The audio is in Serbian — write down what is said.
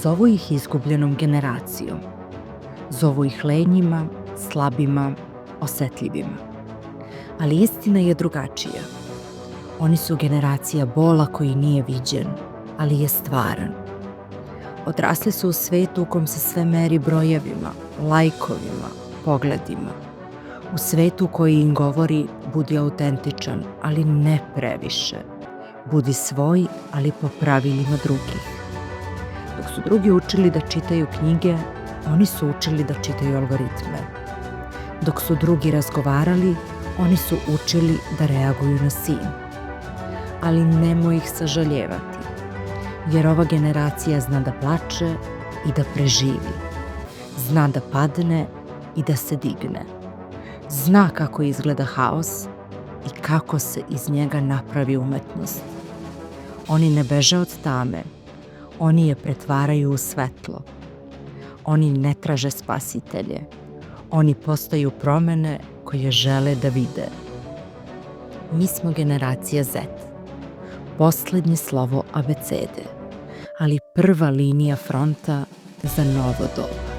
zovu ih izgubljenom generacijom. Zovu ih lenjima, slabima, osetljivima. Ali istina je drugačija. Oni su generacija bola koji nije viđen, ali je stvaran. Odrasli su u svetu u kom se sve meri brojevima, lajkovima, pogledima. U svetu koji im govori budi autentičan, ali ne previše. Budi svoj, ali po pravilima drugih. Dok su drugi učili da čitaju knjige, oni su učili da čitaju algoritme. Dok su drugi razgovarali, oni su učili da reaguju na sin. Ali nemoj ih sažaljevati, jer ova generacija zna da plače i da preživi. Zna da padne i da se digne. Zna kako izgleda haos i kako se iz njega napravi umetnost. Oni ne beže od tame, oni je pretvaraju u svetlo. Oni ne traže spasitelje, oni postaju promene koje žele da vide. Mi smo generacija Z, poslednje slovo abecede, ali prva linija fronta za novo doba.